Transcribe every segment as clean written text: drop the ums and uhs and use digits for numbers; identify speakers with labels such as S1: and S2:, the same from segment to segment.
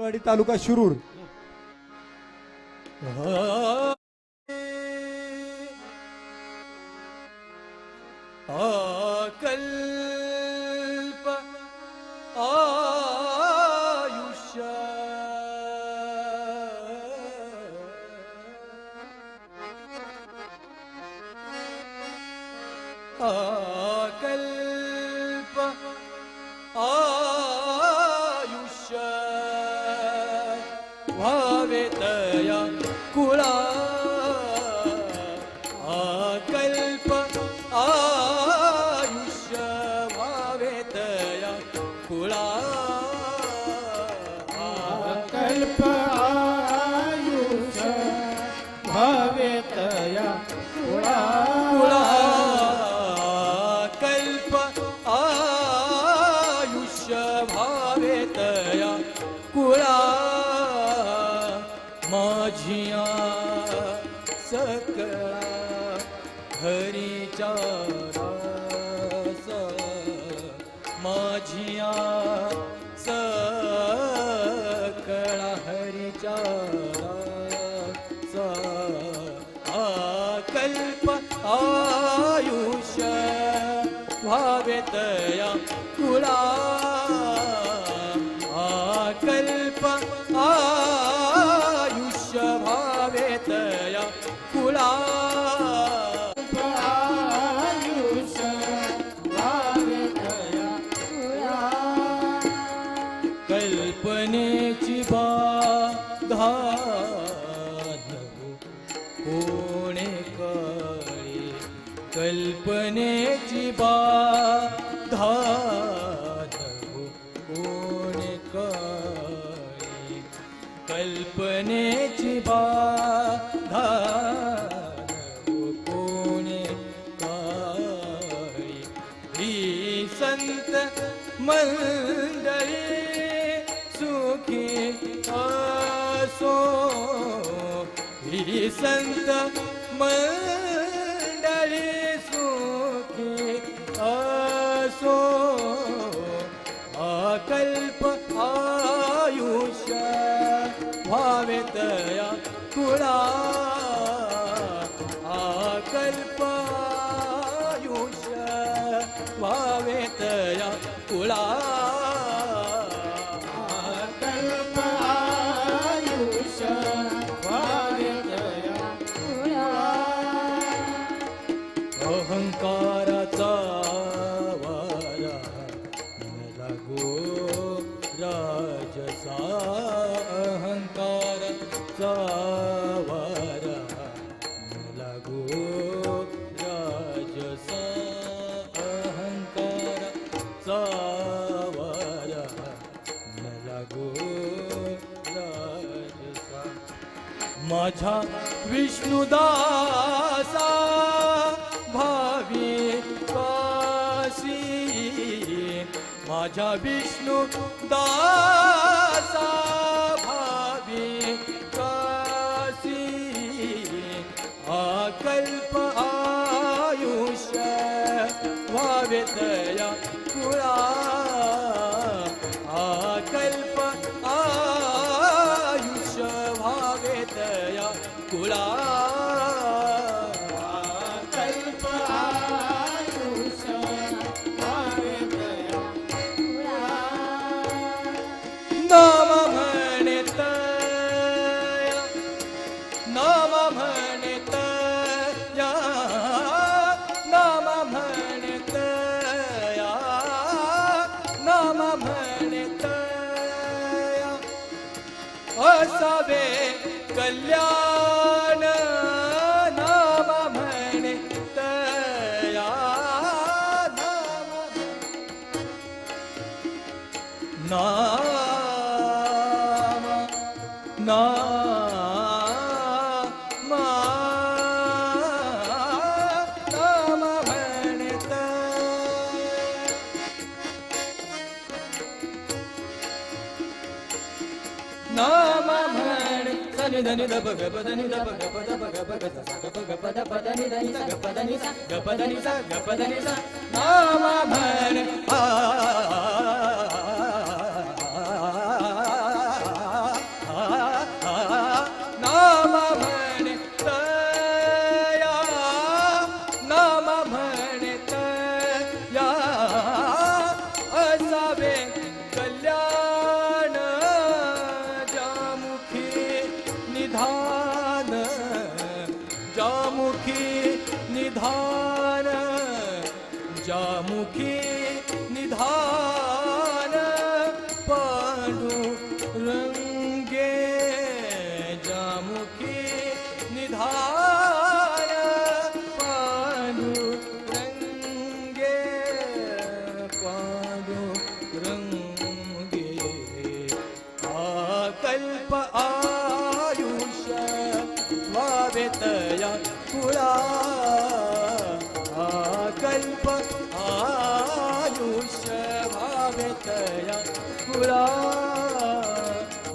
S1: अंगणवाडी तालुका शिरूर.
S2: कल्प आयुष्य कल्प आयुष्य व्हावे तया कुळा कल्प आयुष्य व्हावे तया कुळा
S3: कल्प आयुष्य भावे तया कुळा
S2: कल्प आयुष्य भावे तया कुळा माझिया सकळा हरीच्या रस माझिया सकळा हरीच्या रस कल्प आयुष्य भावे तया कुळा कल्प आयुष्य भावे तया कुळा
S3: आयुष्य भावे तया कुळा
S2: कल्पनेची बाधा कोणे कळे कल्पनेची बाधा कोणे कळे कल्पनेची बाधा कोणे कळे ही संत मंडळी सुखी असो ही संत मंडळी सुखी असो कल्प आयुष्य भावे तया कुळा कल्प आयुष्य भावे तया कुळा
S3: कल्प आयुष्य भावे तया कुळा
S2: अहंकाराचा वारा लागो राजसा अहंकाराचा वारा लागो राजसा अहंकाराचा वारा लागो राजसा माझा विष्णुदासा भावी काशी माझा विष्णुदासा भावी काशी कल्प आयुष्य भावे तया कुळा कल्प आयुष्य भावे तया कुळा
S3: कल्प आयुष्य भावे तया कुळा
S2: नाम म्हणतया नाम म्हणतया नाम म्हणतया नाम म्हणतया असावे कल्याण नाम म्हणतया नाम नाम नाम म्हणतया नाम म्हण सनि धनि ध ग प ध नि ध प ग प ध प ग प ग स ग प ग प ध प ध नि ध नि स ग प ध नि सा ग प ध नि सा ग प ध नि सा नाम म्हण जामुखी निधान पांडुरंगे जामुखी निधान पांडुरंगे पांडुरंगे आकल्प आयुष्य वावेतया कुळा आकल्प आयुष्य वावेतया कुळा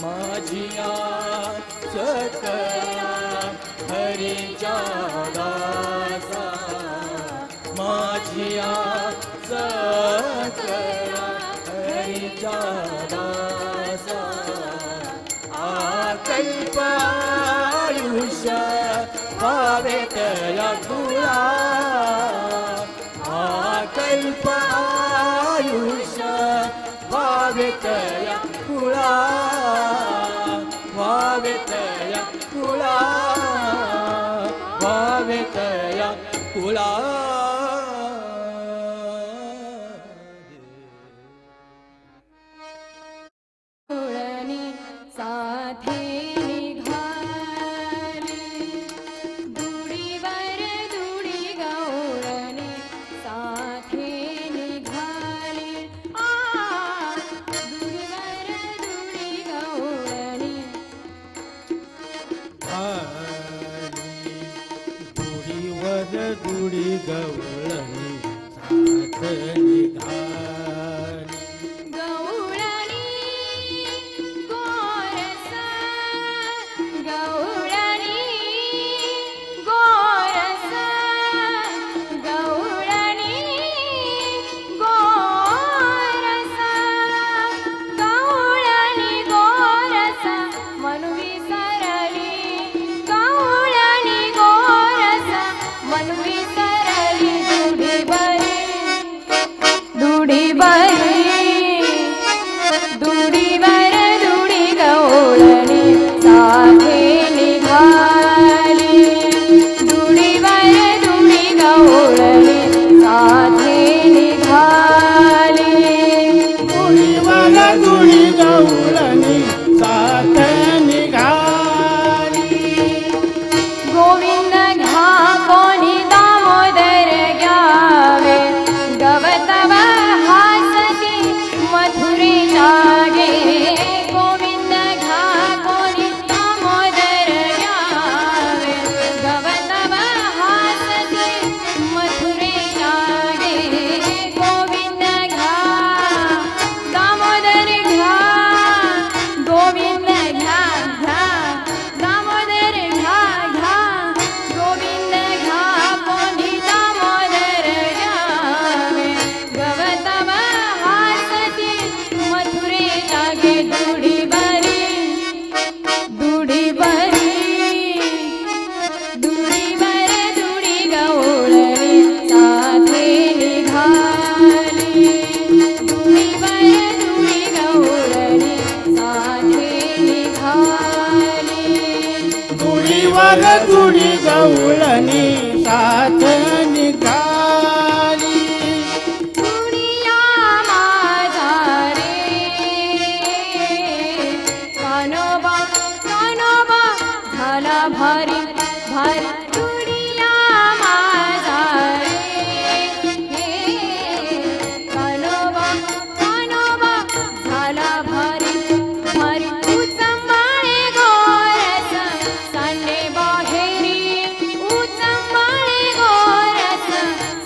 S2: माझिया सकया हरीच्या दासा माझिया सकया हरीच्या दासा आकल्प आयुष्य भावेतया कुळा आकल्प आयुष्य भावेतया कुळा भावेतया कुळा भावेतया कुळा
S1: गवळणी साथे निघाली दुडीवर दुडी गवळणी साथे निघाली दुडीवर दुडी गवळणी
S3: दुडीवर दुडी गवळणी साथ निघाली
S1: गवळणी गोरस गवळणी गोरस गवळणी गोरस गवळणी गोरस मनवी सरली गवळणी गोरस मनवी सरली दुडी दुडीवर दुडी गवळणी साथे निघाली दुडीवर दुडी गवळणी साथे निघाली
S3: दुडीवर दुडी गवळणी साथ निघाली
S1: गोविंद घ्या कोणी दामोदर घ्यावे गवतव हासती मथुरे लागे गोविंद घ्या कोणी दामोदर घ्यावे गवतव हासती मथुरे लागे गोविंद घ्या दामोदर घ्या गोविंद घ्या घ्या दामोदर घ्या घ्या गोविंद घ्या कोणी दामोदर घ्यावे गवतव हासती मथुरे लागे दुडीवरी दुडीवर दुडी गवळणी साथे निघाली दुडीवर दुडी गवळणी साथे निघाली
S3: दुडीवर दुडी गवळणी साथ निघाली
S1: दुनिया माझा रे कानोबा कानोबा झाला भारी भारी दुनिया माझा रे कानोबा कानोबा झाला भारी भारी उचंबाळे गोरस सांडे बाहेरी उचंबाळे गोरस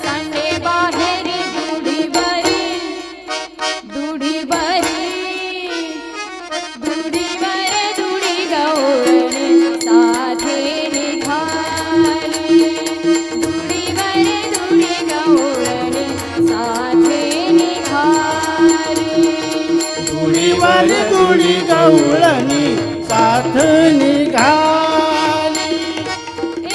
S1: सांडे बाहेरी दुडीवरी दुडीवर दुडी गवळणी साथे निघाली दुडीवर दुडी गवळणी साथे निघाली
S3: दुडीवर दुडी गवळणी साथ निघाली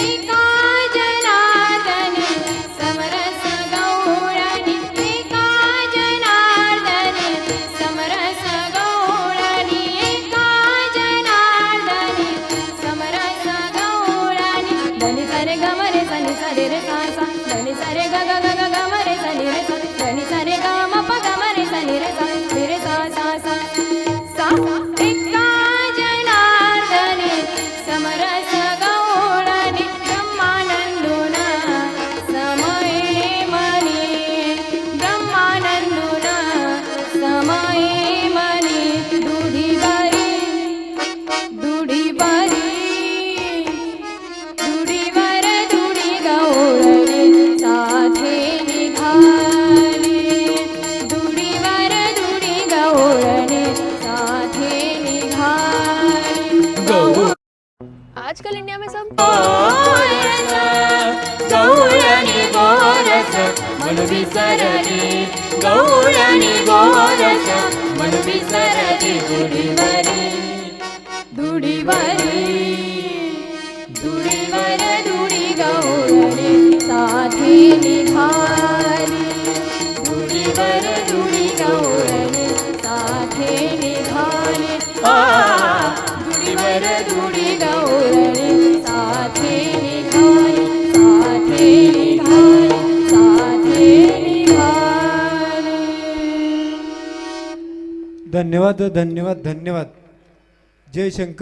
S1: एका जनार्दनी समरस गवळणी एका जनार्दनी समरस गवळणी एका जनार्दनी समरस गवळणी धनी सरे गमरे सनी सरे रे सा सा धनी सरे ग ग ग ग गमरे सनी रे सा धनी
S4: आजकल इंडिया में सब
S2: गोरस गवळणी गोरस मन विसरली गवळणी गोरस मन विसरली दुडीवरी
S1: दुडीवरी दुडीवर दुडी गवळणी साथी निघाली दुडीवर दुडी गवळणी साथी निघाली दुडीवर दुडी गवळणी साथी निघाली साथी निघाली साथी निघाली.
S5: धन्यवाद धन्यवाद धन्यवाद. जय शंकर.